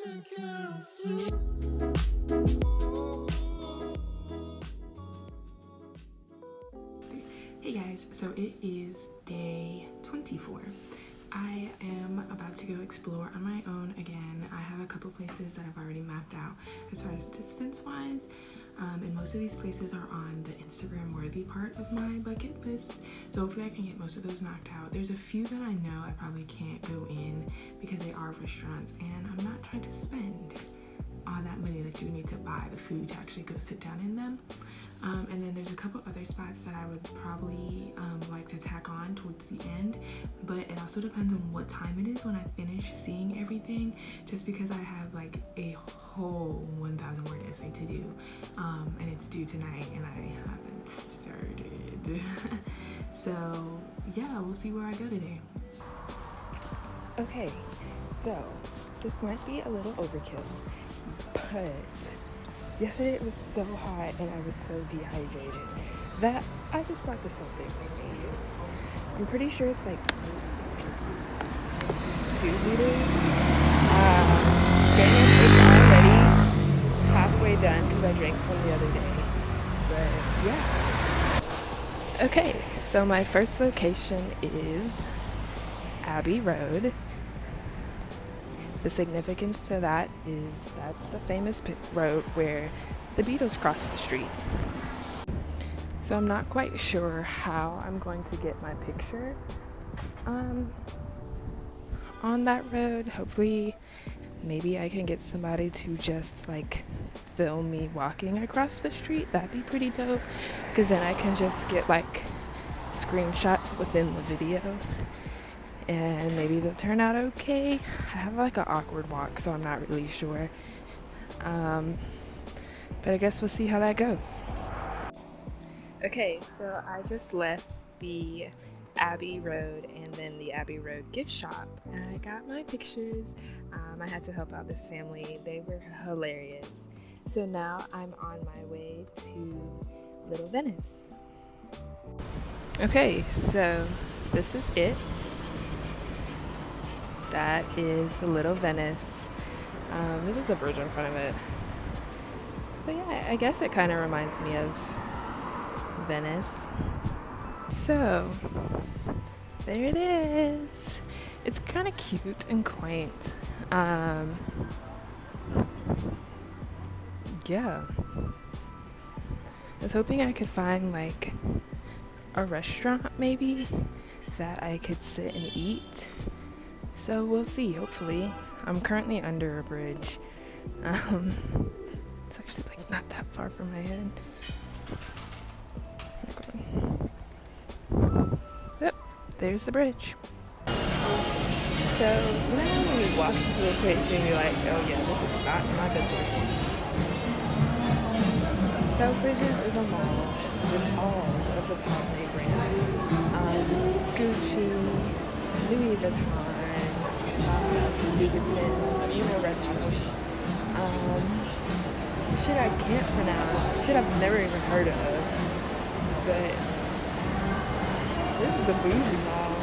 take care of you. Hey guys, so it is day 24. I am about to go explore on my own again. I have a couple places that I've already mapped out as far as distance wise, and most of these places are on the Instagram worthy part of my bucket list, so hopefully I can get most of those knocked out. There's a few that I know I probably can't go in because they are restaurants, and I'm not trying to spend all that money that you need to buy the food to actually go sit down in them. And then there's a couple other spots that I would probably like to tack on towards the end, but it also depends on what time it is when I finish seeing everything, just because I have like a whole 1,000 word essay to do, and it's due tonight and I haven't started. So yeah, we'll see where I go today. Okay, so this might be a little overkill, but yesterday it was so hot and I was so dehydrated that I just brought this whole thing with me. I'm pretty sure it's like 2 liters. Granted, it's already halfway done because I drank some the other day. But yeah. Okay, so my first location is Abbey Road. The significance to that is that's the famous road where the Beatles crossed the street. So I'm not quite sure how I'm going to get my picture on that road. Hopefully, maybe I can get somebody to just like film me walking across the street. That'd be pretty dope, because then I can just get like screenshots within the video. And maybe they'll turn out okay. I have like an awkward walk, so I'm not really sure. But I guess we'll see how that goes. Okay, so I just left the Abbey Road and then the Abbey Road gift shop, and I got my pictures. I had to help out this family. They were hilarious. So now I'm on my way to Little Venice. Okay, so this is it. That is the Little Venice. This is a bridge in front of it. But yeah, I guess it kind of reminds me of Venice. So, there it is. It's kind of cute and quaint. Yeah. I was hoping I could find like a restaurant maybe that I could sit and eat. So we'll see, hopefully. I'm currently under a bridge. It's actually like not that far from my head. Yep, there's the bridge. So now when you walk into a place you'll be like, oh yeah, this is not my business. Selfridges is a mall with all of the top name brands. Gucci, Louis Vuitton, Red Bottoms, shit I can't pronounce, shit I've never even heard of, but this is the bougie mall.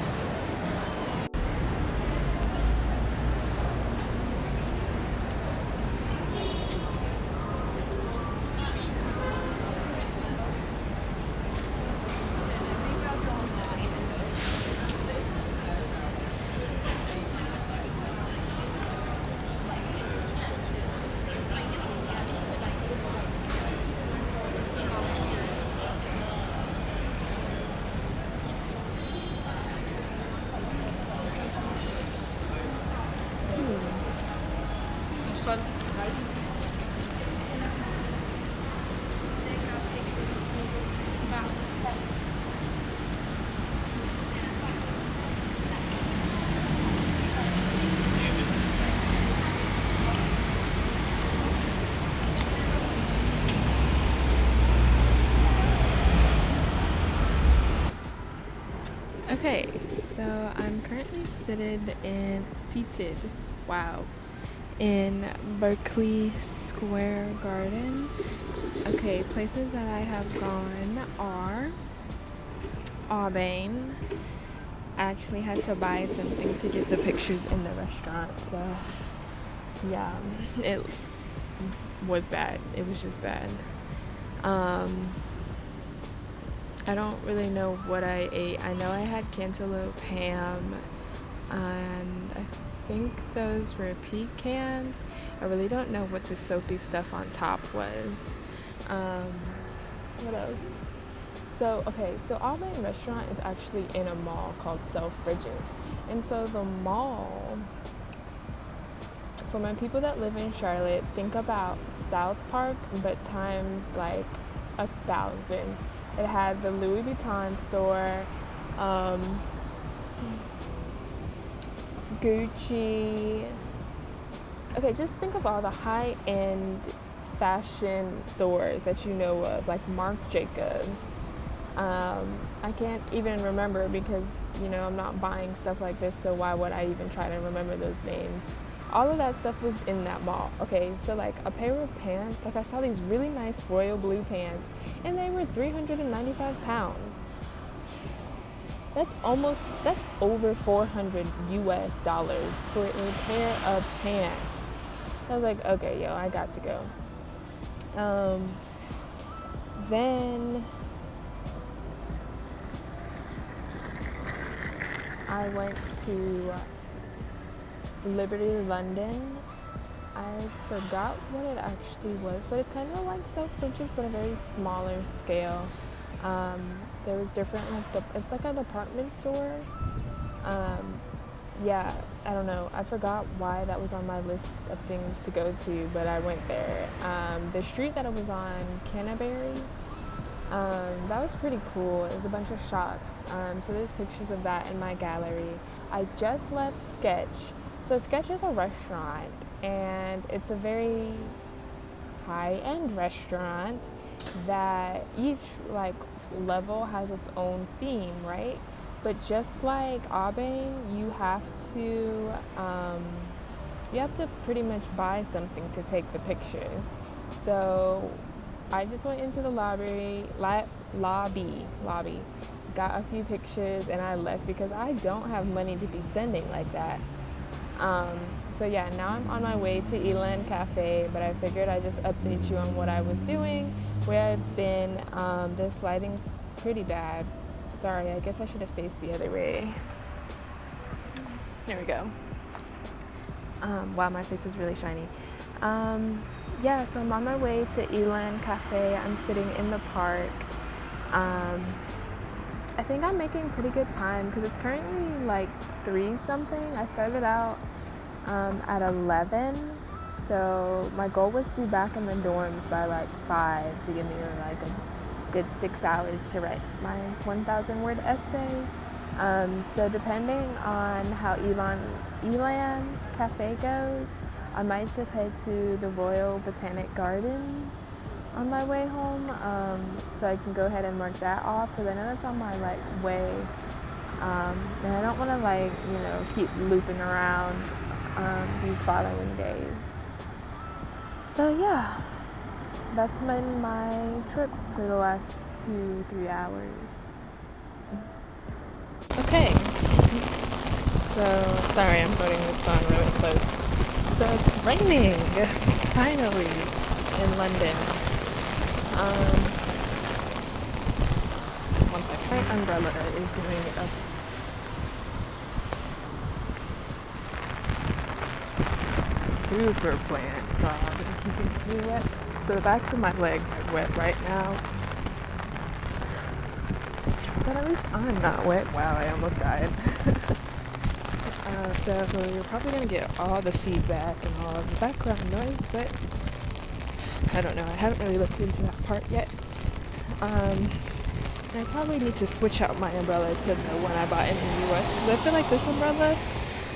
Okay, so I'm currently seated in Berkeley Square Garden. Okay, places that I have gone are Aubain. I actually had to buy something to get the pictures in the restaurant, so yeah, it was bad. It was just bad. I don't really know what I ate. I know I had cantaloupe ham, and I think those were pecans. I really don't know what the soapy stuff on top was. What else? So Aubin Restaurant is actually in a mall called Selfridges. And so the mall, for my people that live in Charlotte, think about South Park, but times like 1,000. It had the Louis Vuitton store, Gucci. Okay, just think of all the high-end fashion stores that you know of, like Marc Jacobs. I can't even remember because, I'm not buying stuff like this, so why would I even try to remember those names? All of that stuff was in that mall. Okay, so like a pair of pants, like I saw these really nice royal blue pants, and they were 395 pounds. That's over $400 for a pair of pants. I was like, okay, I got to go. Then I went to Liberty London. I forgot what it actually was, but it's kind of like Selfridges, but a very smaller scale. There was different, it's like a department store. I don't know. I forgot why that was on my list of things to go to, but I went there. The street that it was on, Canterbury, that was pretty cool. It was a bunch of shops. So there's pictures of that in my gallery. I just left Sketch. So Sketch is a restaurant, and it's a very high-end restaurant that each level has its own theme, right? But just like Aubin, you have to pretty much buy something to take the pictures. So I just went into the lobby, got a few pictures, and I left because I don't have money to be spending like that. Now I'm on my way to Elan Cafe, but I figured I'd just update you on what I was doing, where I've been. This lighting's pretty bad. Sorry, I guess I should have faced the other way. There we go. Wow, my face is really shiny. So I'm on my way to Elan Cafe. I'm sitting in the park. I think I'm making pretty good time because it's currently like 3 something. I started out at 11, so my goal was to be back in the dorms by like 5 to give me like a good 6 hours to write my 1,000 word essay. So depending on how Elan Cafe goes, I might just head to the Royal Botanic Gardens on my way home, so I can go ahead and mark that off because I know that's on my way, and I don't want to keep looping around these following days. So that's been my trip for the last 2-3 hours. Okay, so sorry, I'm putting this phone really close. So it's raining finally in London. One second. My umbrella is doing a super plant job of keeping me wet. So the backs of my legs are wet right now. But at least I'm not wet. Wow, I almost died. So you're probably going to get all the feedback and all of the background noise, but I don't know. I haven't really looked into that part yet. I probably need to switch out my umbrella to the one I bought in the US because I feel like this umbrella,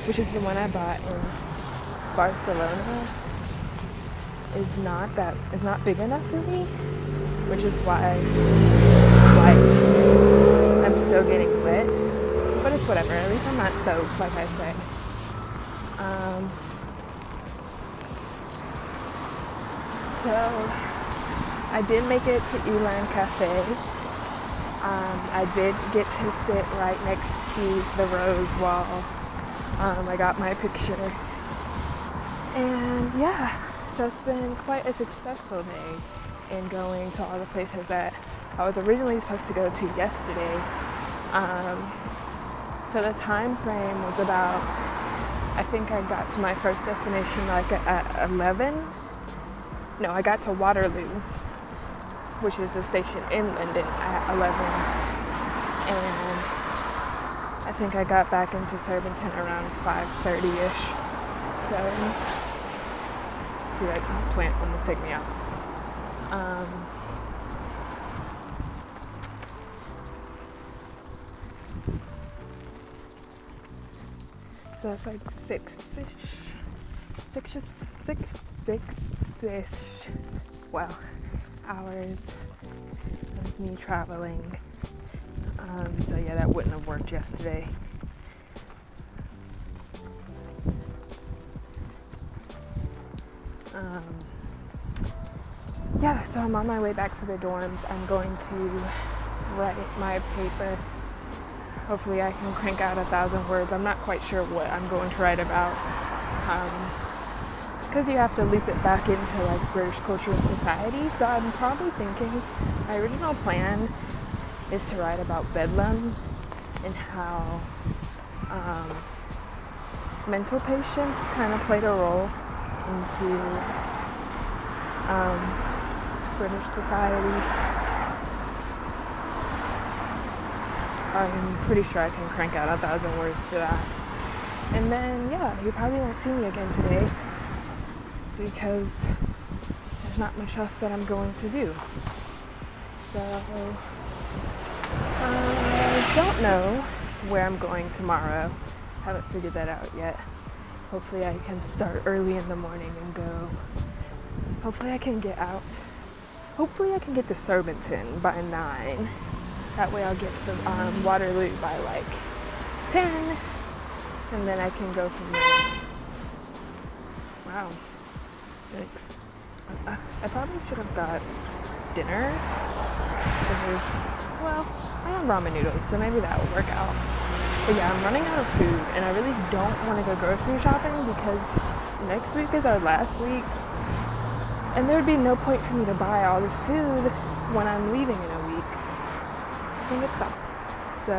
which is the one I bought in Barcelona, is not big enough for me, which is why I'm still getting wet. But it's whatever. At least I'm not soaked, like I said. So I did make it to Elan Cafe. I did get to sit right next to the rose wall. I got my picture. And yeah, so it's been quite a successful day in going to all the places that I was originally supposed to go to yesterday. So the time frame was about, I think I got to my first destination like at 11. No, I got to Waterloo, which is a station in London, at 11. And I think I got back into Surbiton around 5:30ish. So, see, that plant almost picked me up. So it's like six-ish, wow, hours of me traveling. So yeah, that wouldn't have worked yesterday. Yeah, so I'm on my way back to the dorms. I'm going to write my paper. Hopefully I can crank out 1,000 words. I'm not quite sure what I'm going to write about. Because you have to loop it back into like British culture and society. So I'm probably thinking my original plan is to write about Bedlam and how mental patients kind of played a role into British society. I'm pretty sure I can crank out 1,000 words to that. And then, yeah, you probably won't see me again today because there's not much else that I'm going to do. So, I don't know where I'm going tomorrow. Haven't figured that out yet. Hopefully I can start early in the morning and go. Hopefully I can get out. Hopefully I can get to Surbiton by 9. That way I'll get to Waterloo by like 10. And then I can go from there. Wow. Thanks. I probably should have got dinner. Well, I have ramen noodles, so maybe that will work out. But yeah, I'm running out of food, and I really don't want to go grocery shopping because next week is our last week. And there would be no point for me to buy all this food when I'm leaving in a week. I think it's tough. So,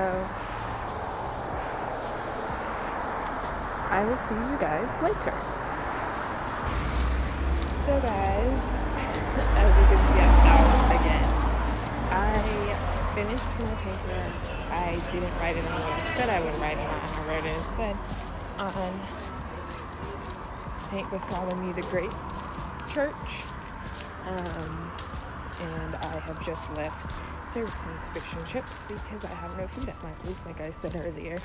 I will see you guys later. So guys, as you can see, I'm out again. I finished my paper. I didn't write it on what I said I would write it on. I wrote it instead on St. Bartholomew the Great's church. And I have just left Surbiton's Fish and Chips because I have no food at my place, like I said earlier.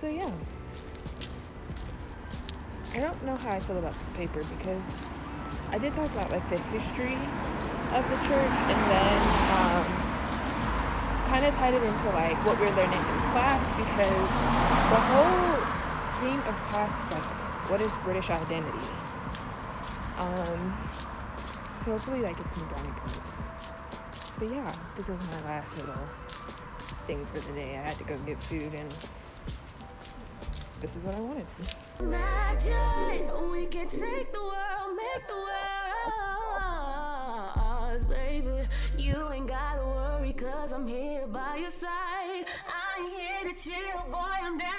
So yeah. I don't know how I feel about this paper because I did talk about like the history of the church and then kind of tied it into like what we're learning in class because the whole theme of class is like, what is British identity? So hopefully that gets me brownie points. But yeah, this is my last little thing for the day. I had to go get food and this is what I wanted. Imagine we can take the world, make the world ours, baby. You ain't gotta worry, cause I'm here by your side. I ain't here to chill, boy, I'm down.